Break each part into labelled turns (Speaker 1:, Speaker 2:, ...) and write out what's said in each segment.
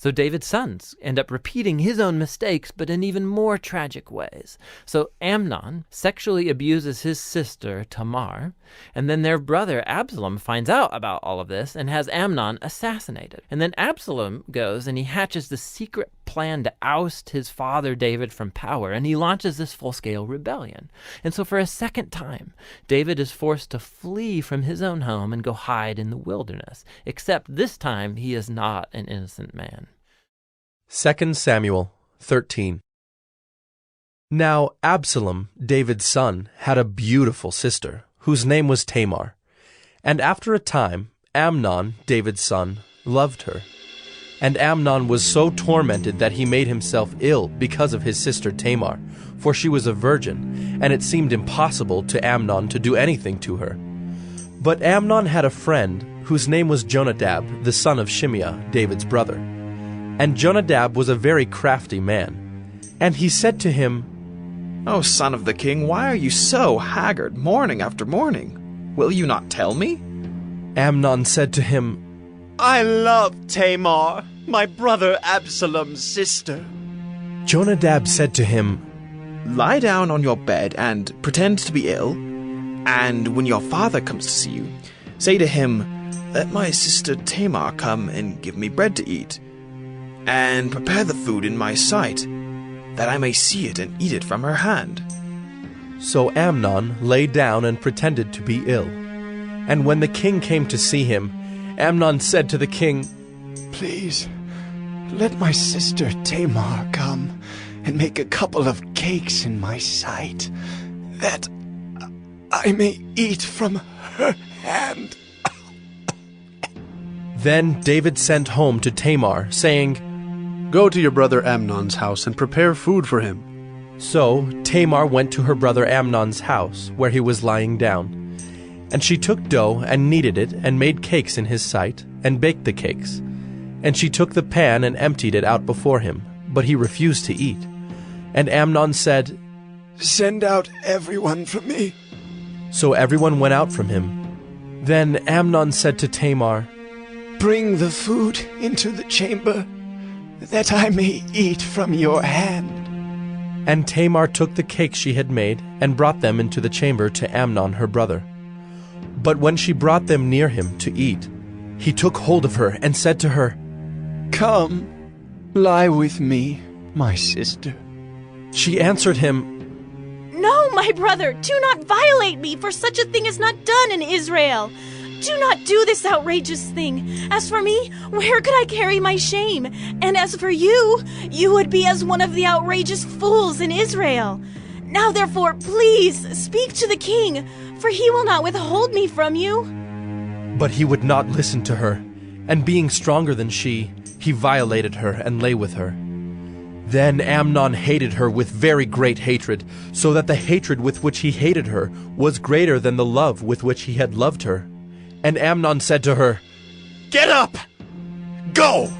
Speaker 1: So David's sons end up repeating his own mistakes, but in even more tragic ways. So Amnon sexually abuses his sister Tamar, and then their brother Absalom finds out about all of this and has Amnon assassinated. And then Absalom goes and he hatches the secret plan to oust his father David from power, and he launches this full-scale rebellion. And so for a second time, David is forced to flee from his own home and go hide in the wilderness, except this time he is not an innocent man.
Speaker 2: 2 Samuel 13. Now Absalom, David's son, had a beautiful sister, whose name was Tamar. And after a time, Amnon, David's son, loved her. And Amnon was so tormented that he made himself ill because of his sister Tamar, for she was a virgin, and it seemed impossible to Amnon to do anything to her. But Amnon had a friend whose name was Jonadab, the son of Shimeah, David's brother. And Jonadab was a very crafty man. And he said to him,
Speaker 3: "O son of the king, why are you so haggard morning after morning? Will you not tell me?"
Speaker 2: Amnon said to him,
Speaker 4: "I love Tamar, my brother Absalom's sister."
Speaker 2: Jonadab said to him,
Speaker 3: "Lie down on your bed and pretend to be ill, and when your father comes to see you, say to him, 'Let my sister Tamar come and give me bread to eat, and prepare the food in my sight, that I may see it and eat it from her hand.'"
Speaker 2: So Amnon lay down and pretended to be ill. And when the king came to see him, Amnon said to the king,
Speaker 5: "Please, let my sister Tamar come and make a couple of cakes in my sight, that I may eat from her hand."
Speaker 2: Then David sent home to Tamar, saying,
Speaker 6: "Go to your brother Amnon's house and prepare food for him."
Speaker 2: So Tamar went to her brother Amnon's house, where he was lying down. And she took dough and kneaded it and made cakes in his sight and baked the cakes. And she took the pan and emptied it out before him, but he refused to eat. And Amnon said,
Speaker 5: "Send out everyone from me."
Speaker 2: So everyone went out from him. Then Amnon said to Tamar,
Speaker 5: "Bring the food into the chamber, that I may eat from your hand."
Speaker 2: And Tamar took the cakes she had made and brought them into the chamber to Amnon her brother. But when she brought them near him to eat, he took hold of her and said to her,
Speaker 5: "Come, lie with me, my sister."
Speaker 2: She answered him,
Speaker 7: "No, my brother, do not violate me, for such a thing is not done in Israel. Do not do this outrageous thing. As for me, where could I carry my shame? And as for you, you would be as one of the outrageous fools in Israel. Now therefore, please speak to the king, for he will not withhold me from you."
Speaker 2: But he would not listen to her, and being stronger than she, he violated her and lay with her. Then Amnon hated her with very great hatred, so that the hatred with which he hated her was greater than the love with which he had loved her. And Amnon said to her,
Speaker 4: "Get up! Go!"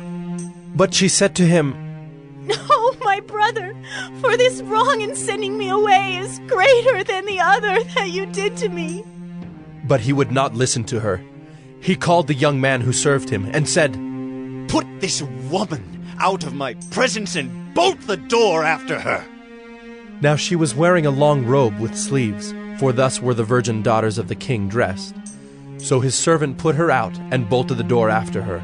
Speaker 2: But she said to him,
Speaker 7: "No, my brother, for this wrong in sending me away is greater than the other that you did to me."
Speaker 2: But he would not listen to her. He called the young man who served him and said,
Speaker 4: "Put this woman out of my presence and bolt the door after her."
Speaker 2: Now she was wearing a long robe with sleeves, for thus were the virgin daughters of the king dressed. So his servant put her out and bolted the door after her.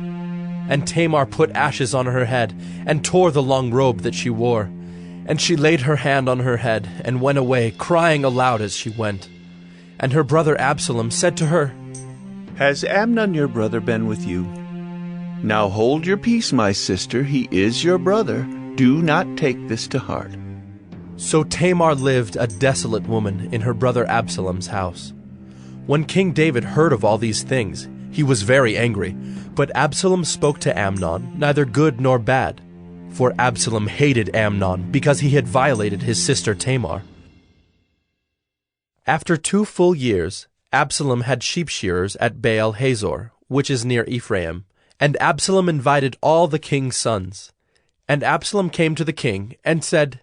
Speaker 2: And Tamar put ashes on her head and tore the long robe that she wore. And she laid her hand on her head and went away, crying aloud as she went. And her brother Absalom said to her,
Speaker 8: "Has Amnon your brother been with you? Now hold your peace, my sister. He is your brother. Do not take this to heart."
Speaker 2: So Tamar lived a desolate woman in her brother Absalom's house. When King David heard of all these things, he was very angry. But Absalom spoke to Amnon, neither good nor bad. For Absalom hated Amnon because he had violated his sister Tamar. After 2 full years, Absalom had sheep shearers at Baal Hazor, which is near Ephraim. And Absalom invited all the king's sons. And Absalom came to the king and said,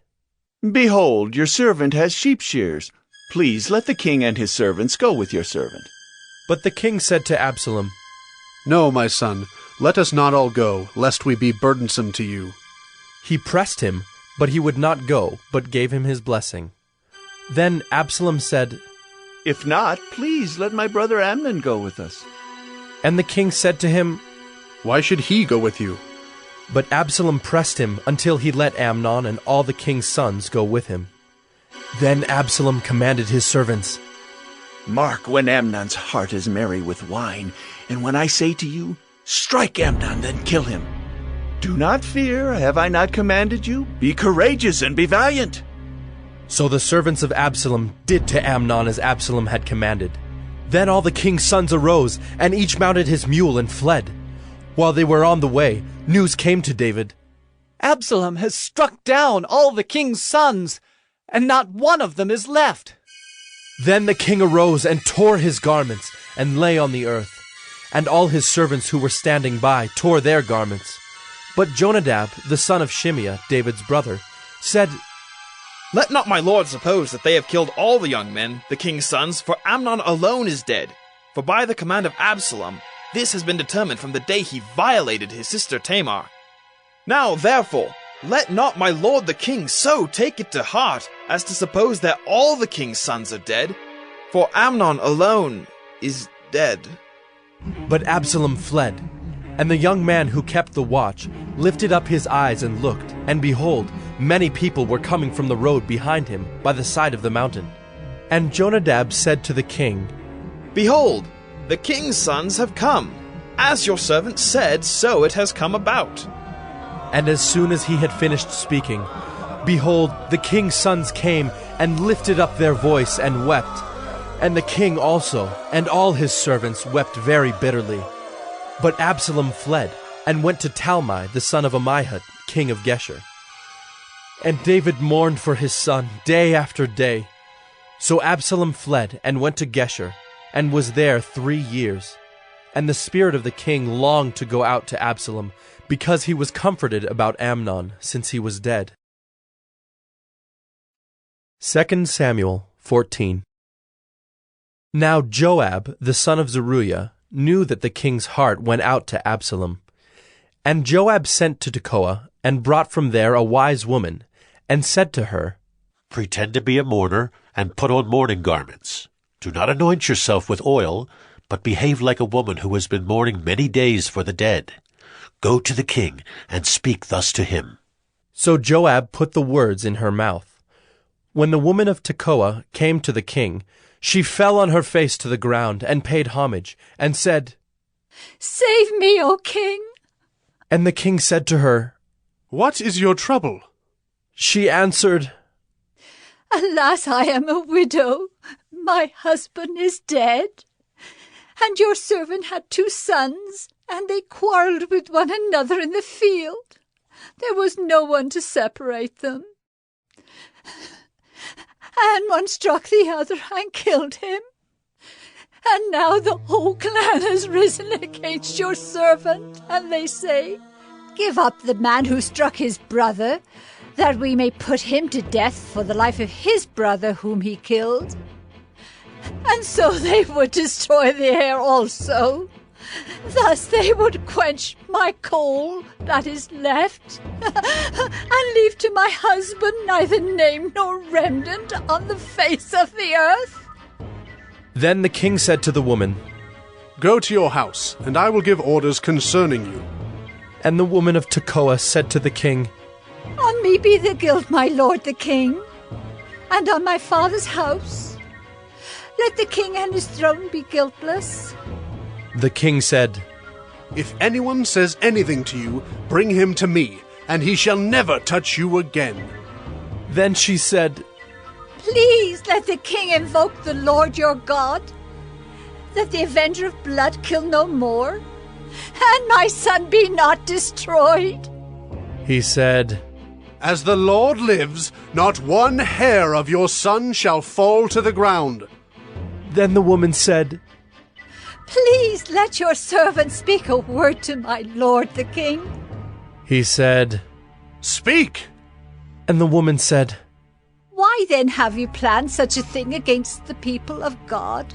Speaker 8: "Behold, your servant has sheep shears. Please let the king and his servants go with your servant."
Speaker 2: But the king said to Absalom,
Speaker 6: "No, my son, Let us not all go, lest we be burdensome to you.
Speaker 2: He pressed him, but he would not go, but gave him his blessing. Then Absalom said,
Speaker 8: If not, please let my brother Amnon go with us.
Speaker 2: And the king said to him,
Speaker 6: Why should he go with you?
Speaker 2: But Absalom pressed him until he let Amnon and all the king's sons go with him. Then Absalom commanded his servants,
Speaker 8: Mark when Amnon's heart is merry with wine, and when I say to you, Strike Amnon, then kill him. Do not fear, have I not commanded you? Be courageous and be valiant.
Speaker 2: So the servants of Absalom did to Amnon as Absalom had commanded. Then all the king's sons arose, and each mounted his mule and fled. While they were on the way, news came to David.
Speaker 9: Absalom has struck down all the king's sons, and not one of them is left.
Speaker 2: Then the king arose and tore his garments, and lay on the earth. And all his servants who were standing by tore their garments. But Jonadab, the son of Shimeah, David's brother, said,
Speaker 3: Let not my lord suppose that they have killed all the young men, the king's sons, for Amnon alone is dead. For by the command of Absalom, this has been determined from the day he violated his sister Tamar. Now, therefore, let not my lord the king so take it to heart as to suppose that all the king's sons are dead, for Amnon alone is dead.
Speaker 2: But Absalom fled, and the young man who kept the watch lifted up his eyes and looked, and behold, many people were coming from the road behind him by the side of the mountain. And Jonadab said to the king,
Speaker 3: Behold, the king's sons have come. As your servant said, so it has come about.
Speaker 2: And as soon as he had finished speaking, behold, the king's sons came and lifted up their voice and wept. And the king also, and all his servants, wept very bitterly. But Absalom fled, and went to Talmai, the son of Ammihud, king of Geshur. And David mourned for his son day after day. So Absalom fled, and went to Geshur, and was there 3 years. And the spirit of the king longed to go out to Absalom, because he was comforted about Amnon, since he was dead. 2 Samuel 14. Now Joab, the son of Zeruiah, knew that the king's heart went out to Absalom. And Joab sent to Tekoa, and brought from there a wise woman, and said to her,
Speaker 10: Pretend to be a mourner, and put on mourning garments. Do not anoint yourself with oil, but behave like a woman who has been mourning many days for the dead. Go to the king, and speak thus to him.
Speaker 2: So Joab put the words in her mouth. When the woman of Tekoa came to the king, she fell on her face to the ground, and paid homage, and said,
Speaker 11: Save me, O king!
Speaker 2: And the king said to her,
Speaker 6: What is your trouble?
Speaker 2: She answered,
Speaker 11: Alas, I am a widow. My husband is dead. And your servant had 2 sons, and they quarreled with one another in the field. There was no one to separate them. And one struck the other and killed him. And now the whole clan has risen against your servant, and they say, Give up the man who struck his brother, that we may put him to death for the life of his brother whom he killed. And so they would destroy the heir also. Thus they would quench my coal that is left, and leave to my husband neither name nor remnant on the face of the earth.
Speaker 2: Then the king said to the woman,
Speaker 6: Go to your house, and I will give orders concerning you.
Speaker 2: And the woman of Tekoa said to the king,
Speaker 11: On me be the guilt, my lord the king, and on my father's house. Let the king and his throne be guiltless.
Speaker 2: The king said,
Speaker 6: If anyone says anything to you, bring him to me, and he shall never touch you again.
Speaker 2: Then she said,
Speaker 11: Please let the king invoke the Lord your God, that the avenger of blood kill no more, and my son be not destroyed.
Speaker 2: He said,
Speaker 6: As the Lord lives, not one hair of your son shall fall to the ground.
Speaker 2: Then the woman said,
Speaker 11: Please let your servant speak a word to my lord the king.
Speaker 2: He said,
Speaker 6: Speak!
Speaker 2: And the woman said,
Speaker 11: Why then have you planned such a thing against the people of God?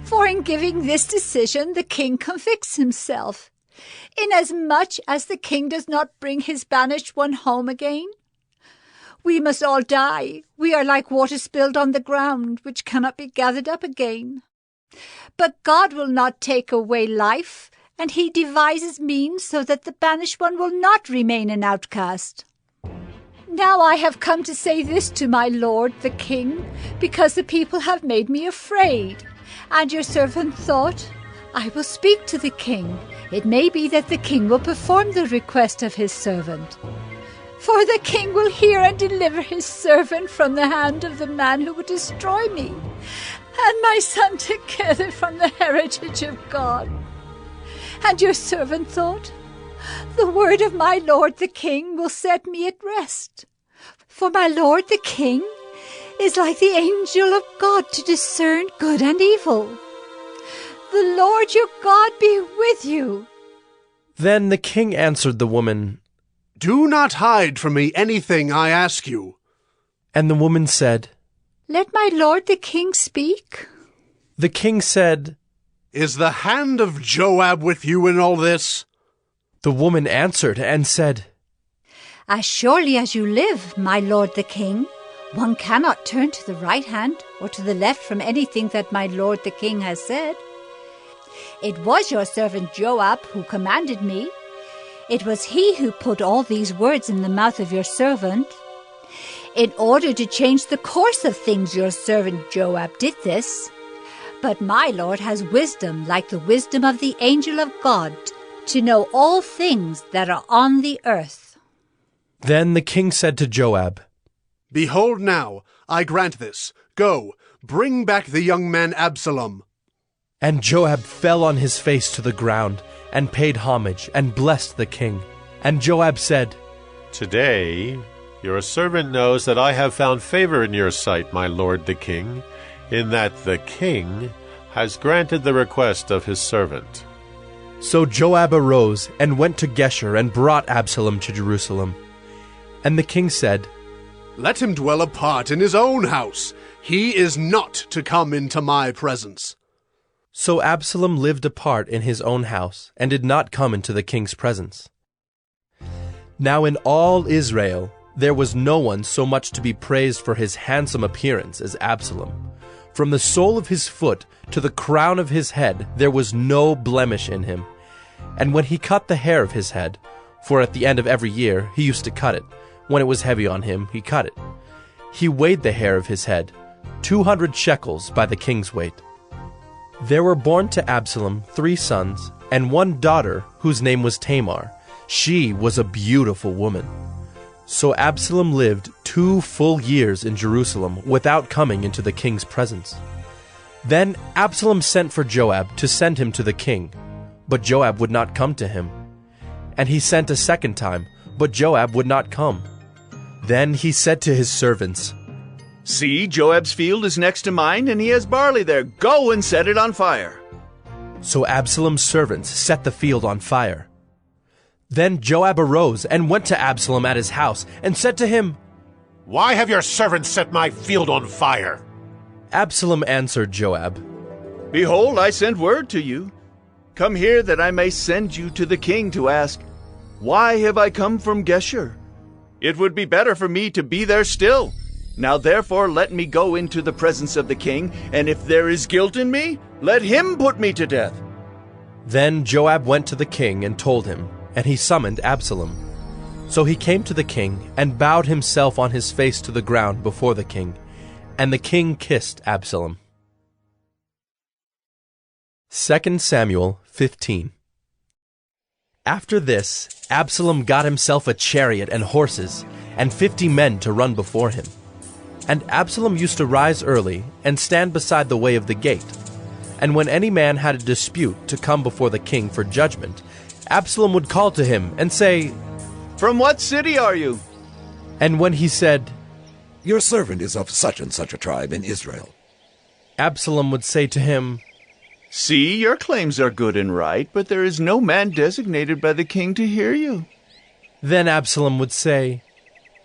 Speaker 11: For in giving this decision the king convicts himself. inasmuch as the king does not bring his banished one home again? We must all die. We are like water spilled on the ground, which cannot be gathered up again. But God will not take away life, and he devises means so that the banished one will not remain an outcast. Now I have come to say this to my lord the king, because the people have made me afraid. And your servant thought, I will speak to the king. It may be that the king will perform the request of his servant. For the king will hear and deliver his servant from the hand of the man who would destroy me, and my son together from the heritage of God. And your servant thought, the word of my lord the king will set me at rest. For my lord the king is like the angel of God to discern good and evil. The Lord your God be with you.
Speaker 2: Then the king answered the woman,
Speaker 6: Do not hide from me anything I ask you.
Speaker 2: And the woman said,
Speaker 11: Let my lord the king speak.
Speaker 2: The king said,
Speaker 6: Is the hand of Joab with you in all this?
Speaker 2: The woman answered and said,
Speaker 11: As surely as you live, my lord the king, one cannot turn to the right hand or to the left from anything that my lord the king has said. It was your servant Joab who commanded me. It was he who put all these words in the mouth of your servant. In order to change the course of things, your servant Joab did this. But my lord has wisdom like the wisdom of the angel of God, to know all things that are on the earth.
Speaker 2: Then the king said to Joab,
Speaker 6: Behold now, I grant this. Go, bring back the young man Absalom.
Speaker 2: And Joab fell on his face to the ground, and paid homage, and blessed the king. And Joab said,
Speaker 10: Today your servant knows that I have found favor in your sight, my lord the king, in that the king has granted the request of his servant.
Speaker 2: So Joab arose and went to Geshur and brought Absalom to Jerusalem. And the king said,
Speaker 6: Let him dwell apart in his own house. He is not to come into my presence.
Speaker 2: So Absalom lived apart in his own house, and did not come into the king's presence. Now in all Israel there was no one so much to be praised for his handsome appearance as Absalom. From the sole of his foot to the crown of his head there was no blemish in him. And when he cut the hair of his head, for at the end of every year he used to cut it, when it was heavy on him he cut it, he weighed the hair of his head, 200 shekels by the king's weight. There were born to Absalom 3 sons, and 1 daughter, whose name was Tamar. She was a beautiful woman. So Absalom lived 2 full years in Jerusalem without coming into the king's presence. Then Absalom sent for Joab to send him to the king, but Joab would not come to him. And he sent a second time, but Joab would not come. Then he said to his servants,
Speaker 8: See, Joab's field is next to mine, and he has barley there. Go and set it on fire.
Speaker 2: So Absalom's servants set the field on fire. Then Joab arose and went to Absalom at his house, and said to him,
Speaker 10: Why have your servants set my field on fire?
Speaker 2: Absalom answered Joab,
Speaker 8: Behold, I send word to you. Come here that I may send you to the king to ask, Why have I come from Geshur? It would be better for me to be there still. Now therefore let me go into the presence of the king, and if there is guilt in me, let him put me to death.
Speaker 2: Then Joab went to the king and told him, and he summoned Absalom. So he came to the king, and bowed himself on his face to the ground before the king, and the king kissed Absalom. 2 Samuel 15. After this, Absalom got himself a chariot and horses, and 50 men to run before him. And Absalom used to rise early, and stand beside the way of the gate. And when any man had a dispute to come before the king for judgment, Absalom would call to him, and say,
Speaker 8: From what city are you?
Speaker 2: And when he said,
Speaker 12: Your servant is of such and such a tribe in Israel,
Speaker 2: Absalom would say to him,
Speaker 8: See, your claims are good and right, but there is no man designated by the king to hear you.
Speaker 2: Then Absalom would say,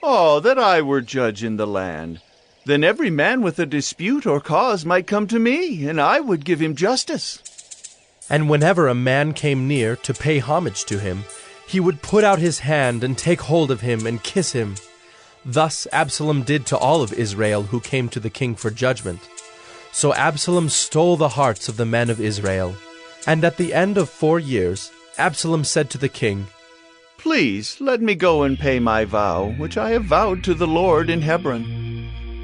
Speaker 8: Oh, that I were judge in the land! Then every man with a dispute or cause might come to me, and I would give him justice.
Speaker 2: And whenever a man came near to pay homage to him, he would put out his hand and take hold of him and kiss him. Thus Absalom did to all of Israel who came to the king for judgment. So Absalom stole the hearts of the men of Israel. And at the end of 4 years, Absalom said to the king,
Speaker 8: Please let me go and pay my vow, which I have vowed to the Lord in Hebron.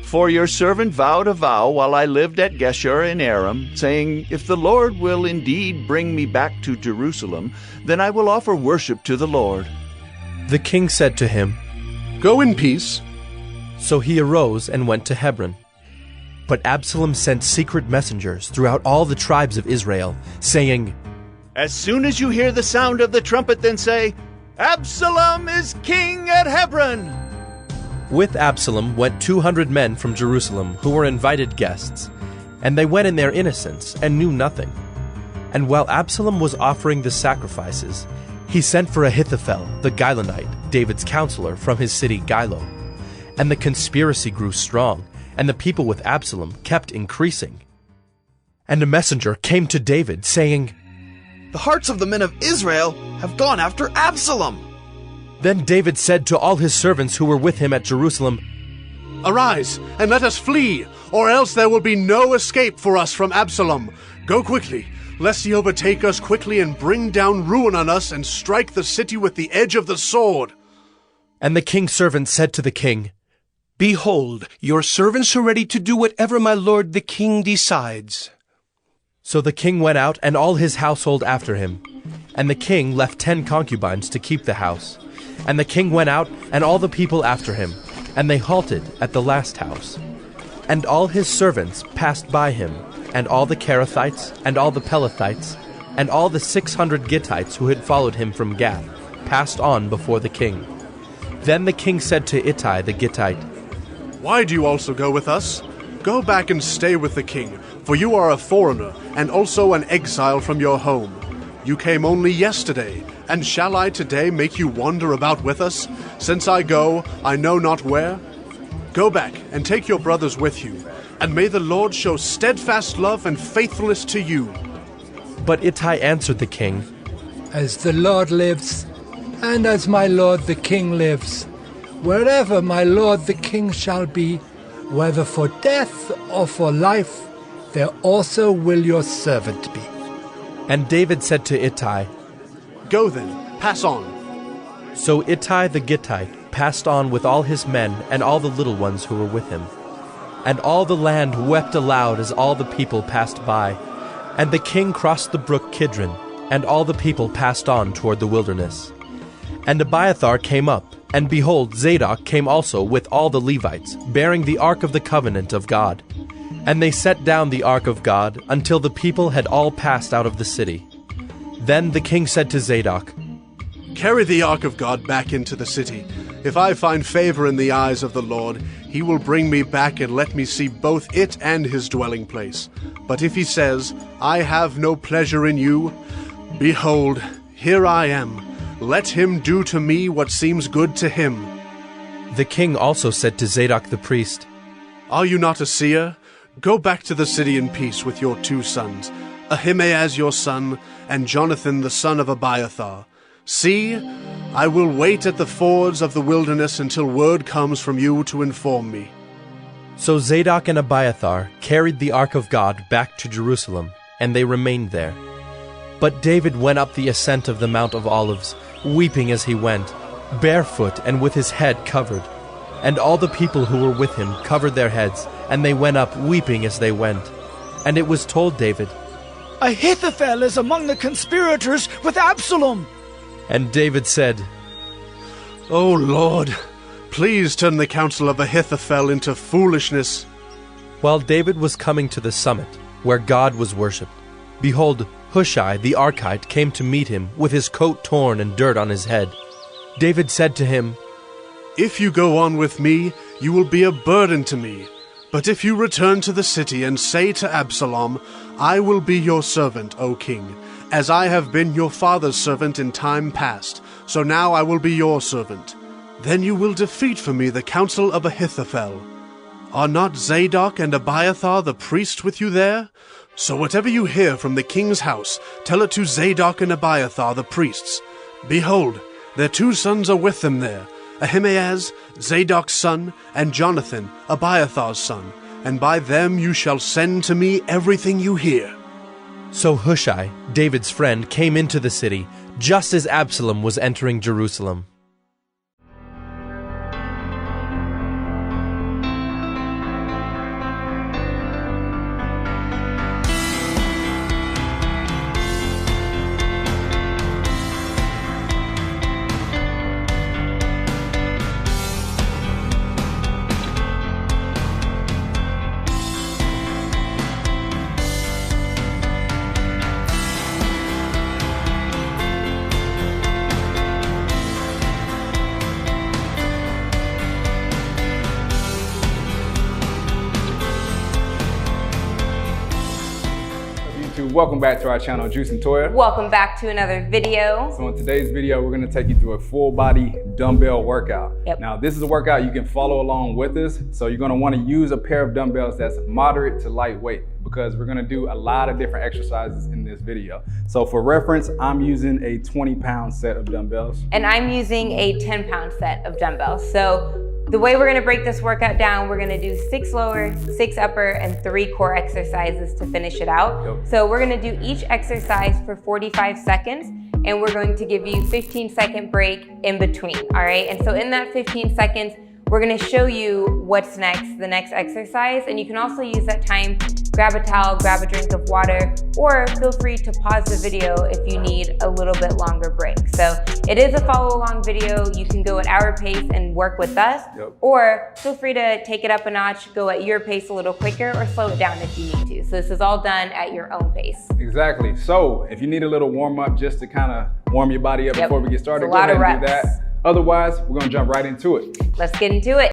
Speaker 8: For your servant vowed a vow while I lived at Geshur in Aram, saying, If the Lord will indeed bring me back to Jerusalem, then I will offer worship to the Lord.
Speaker 2: The king said to him,
Speaker 6: Go in peace.
Speaker 2: So he arose and went to Hebron. But Absalom sent secret messengers throughout all the tribes of Israel, saying,
Speaker 8: As soon as you hear the sound of the trumpet, then say, Absalom is king at Hebron!
Speaker 2: With Absalom went 200 men from Jerusalem who were invited guests, and they went in their innocence and knew nothing. And while Absalom was offering the sacrifices, he sent for Ahithophel the Gilonite, David's counselor, from his city Gilo. And the conspiracy grew strong, and the people with Absalom kept increasing. And a messenger came to David, saying,
Speaker 3: The hearts of the men of Israel have gone after Absalom.
Speaker 2: Then David said to all his servants who were with him at Jerusalem,
Speaker 6: Arise, and let us flee, or else there will be no escape for us from Absalom. Go quickly, lest he overtake us quickly and bring down ruin on us and strike the city with the edge of the sword.
Speaker 2: And the king's servants said to the king,
Speaker 13: Behold, your servants are ready to do whatever my lord the king decides.
Speaker 2: So the king went out, and all his household after him. And the king left 10 concubines to keep the house. And the king went out, and all the people after him, and they halted at the last house. And all his servants passed by him, and all the Kerethites, and all the Pelethites, and all the 600 Gittites who had followed him from Gath, passed on before the king. Then the king said to Ittai the Gittite,
Speaker 6: Why do you also go with us? Go back and stay with the king, for you are a foreigner, and also an exile from your home. You came only yesterday, and shall I today make you wander about with us? Since I go, I know not where. Go back and take your brothers with you, and may the Lord show steadfast love and faithfulness to you.
Speaker 2: But Ittai answered the king,
Speaker 14: As the Lord lives, and as my lord the king lives, wherever my lord the king shall be, whether for death or for life, there also will your servant be.
Speaker 2: And David said to Ittai,
Speaker 6: Go then, pass on.
Speaker 2: So Ittai the Gittite passed on with all his men and all the little ones who were with him. And all the land wept aloud as all the people passed by. And the king crossed the brook Kidron, and all the people passed on toward the wilderness. And Abiathar came up, and behold, Zadok came also with all the Levites, bearing the ark of the covenant of God. And they set down the ark of God until the people had all passed out of the city. Then the king said to Zadok,
Speaker 6: Carry the ark of God back into the city. If I find favor in the eyes of the Lord, he will bring me back and let me see both it and his dwelling place. But if he says, I have no pleasure in you, behold, here I am. Let him do to me what seems good to him.
Speaker 2: The king also said to Zadok the priest,
Speaker 6: Are you not a seer? Go back to the city in peace with your 2 sons, Ahimaaz your son, and Jonathan the son of Abiathar. See, I will wait at the fords of the wilderness until word comes from you to inform me.
Speaker 2: So Zadok and Abiathar carried the ark of God back to Jerusalem, and they remained there. But David went up the ascent of the Mount of Olives, weeping as he went, barefoot and with his head covered. And all the people who were with him covered their heads, and they went up weeping as they went. And it was told David,
Speaker 9: Ahithophel is among the conspirators with Absalom.
Speaker 2: And David said,
Speaker 6: O Lord, please turn the counsel of Ahithophel into foolishness.
Speaker 2: While David was coming to the summit, where God was worshipped, behold, Hushai the Archite came to meet him with his coat torn and dirt on his head. David said to him,
Speaker 6: If you go on with me, you will be a burden to me. But if you return to the city and say to Absalom, I will be your servant, O king, as I have been your father's servant in time past, so now I will be your servant. Then you will defeat for me the counsel of Ahithophel. Are not Zadok and Abiathar the priests with you there? So whatever you hear from the king's house, tell it to Zadok and Abiathar the priests. Behold, their 2 sons are with them there, Ahimaaz, Zadok's son, and Jonathan, Abiathar's son, and by them you shall send to me everything you hear.
Speaker 2: So Hushai, David's friend, came into the city, just as Absalom was entering Jerusalem.
Speaker 15: Welcome back to our channel, Juice and Toya.
Speaker 16: Welcome back to another video.
Speaker 15: So in today's video, we're gonna take you through a full body dumbbell workout.
Speaker 16: Yep.
Speaker 15: Now this is a workout you can follow along with us. So you're gonna wanna use a pair of dumbbells that's moderate to lightweight because we're gonna do a lot of different exercises in this video. So for reference, I'm using a 20-pound set of dumbbells.
Speaker 16: And I'm using a 10-pound set of dumbbells. So the way we're gonna break this workout down, we're gonna do 6 lower, 6 upper, and 3 core exercises to finish it out.
Speaker 15: Yep.
Speaker 16: So we're gonna do each exercise for 45 seconds, and we're going to give you 15-second break in between, all right? And so in that 15 seconds, we're gonna show you what's next, the next exercise, and you can also use that time, grab a towel, grab a drink of water, or feel free to pause the video if you need a little bit longer break. So it is a follow along video. You can go at our pace and work with us, or feel free to take it up a notch, go at your pace a little quicker, or slow it down if you need to. So this is all done at your own pace.
Speaker 15: Exactly. So if you need a little warm up just to kind of warm your body up before we get started, go ahead and do that. Otherwise, we're gonna jump right into it.
Speaker 16: Let's get into it.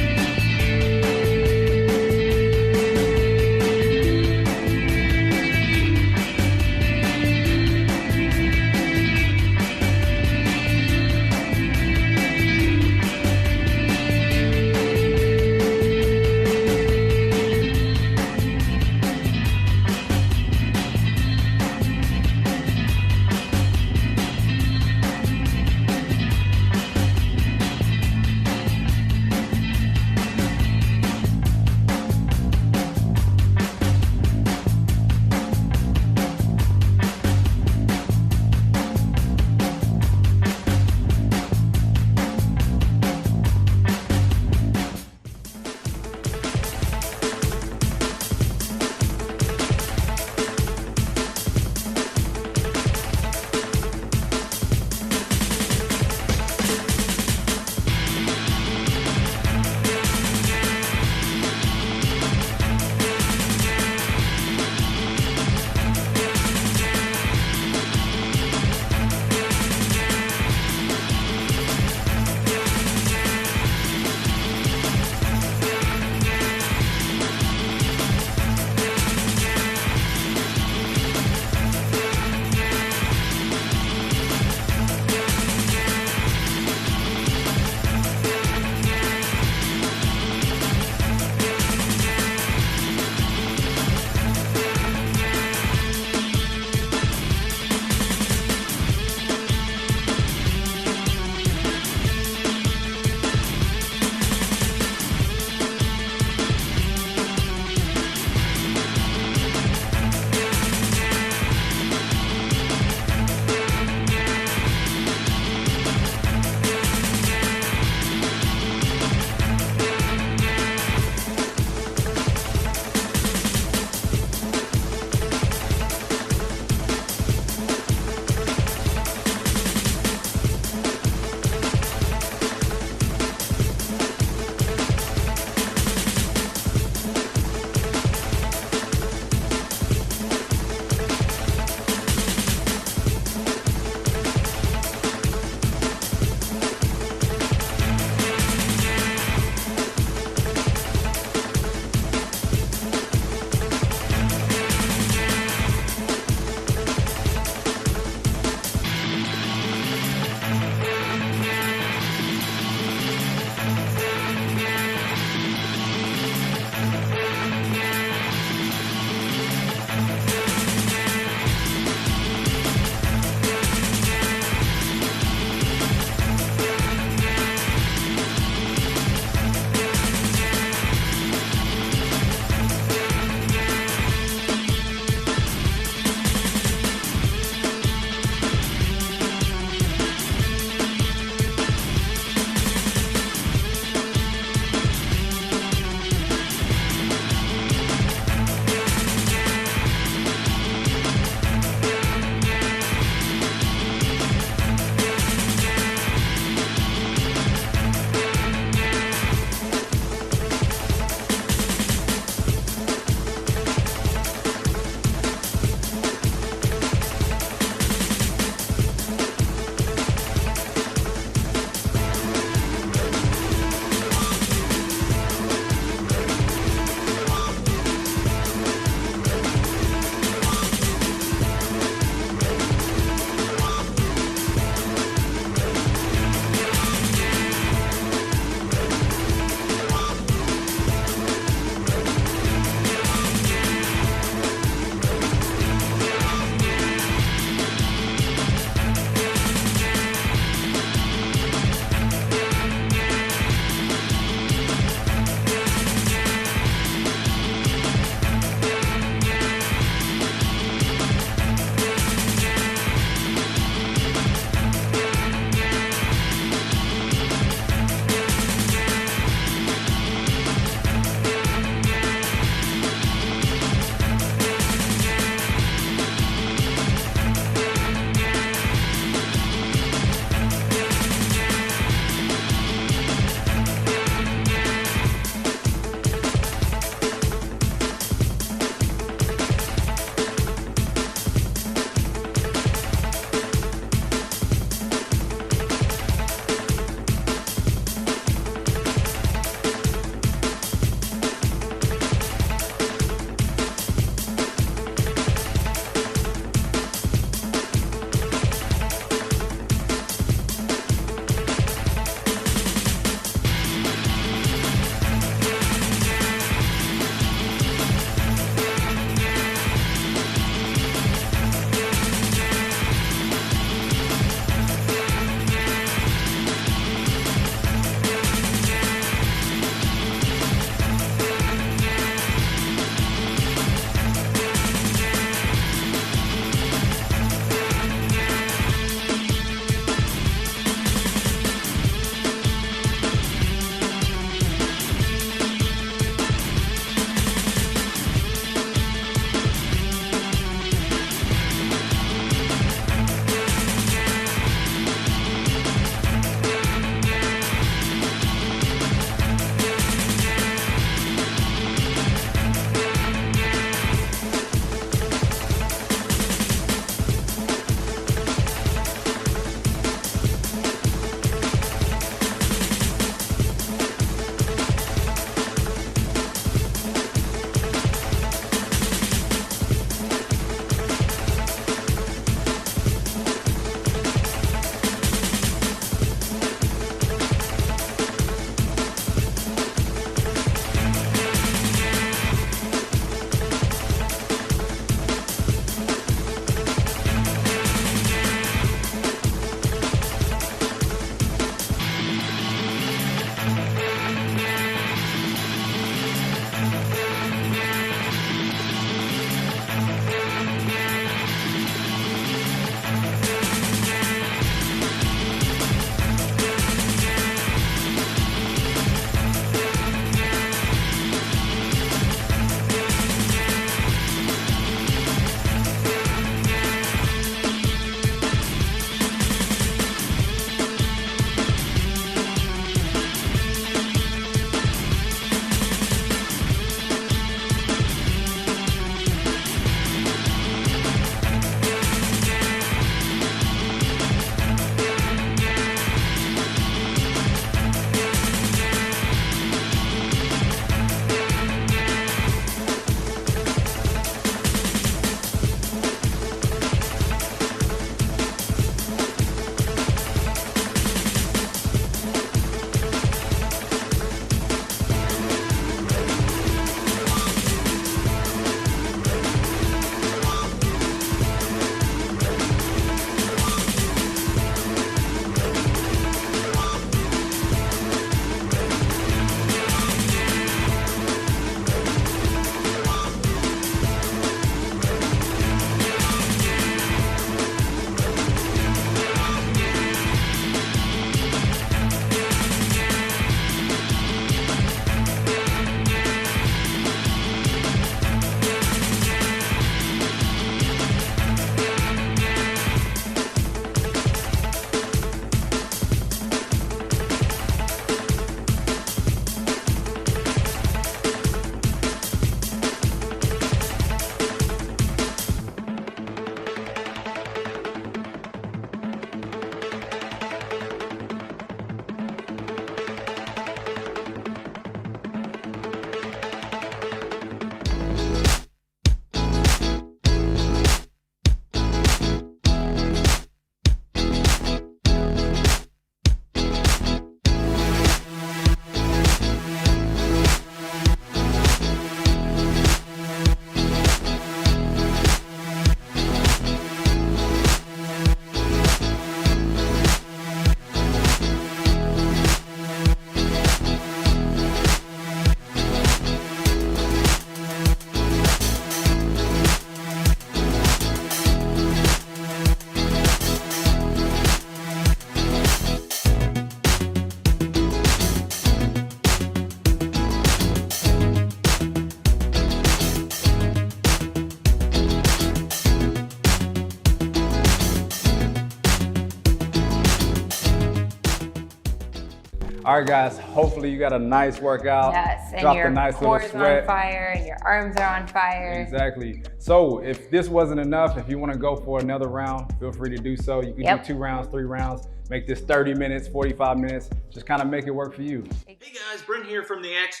Speaker 15: All right, guys, hopefully you got a nice workout.
Speaker 16: Yes, and
Speaker 15: dropped
Speaker 16: your
Speaker 15: a nice little
Speaker 16: core is
Speaker 15: sweat.
Speaker 16: on fire and your arms are on fire.
Speaker 15: Exactly. So if this wasn't enough, if you want to go for another round, feel free to do so. You can do 2 rounds, 3 rounds. Make this 30 minutes, 45 minutes. Just kind of make it work for you.
Speaker 17: Hey guys, Brent here from the X.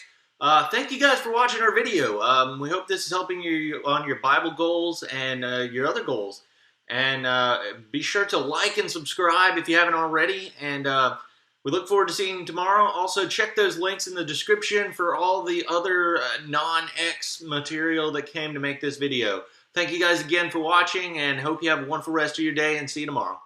Speaker 17: Thank you guys for watching our video. We hope this is helping you on your Bible goals and your other goals. And be sure to like and subscribe if you haven't already. And we look forward to seeing you tomorrow. Also, check those links in the description for all the other non-X material that came to make this video. Thank you guys again for watching, and hope you have a wonderful rest of your day, and see you tomorrow.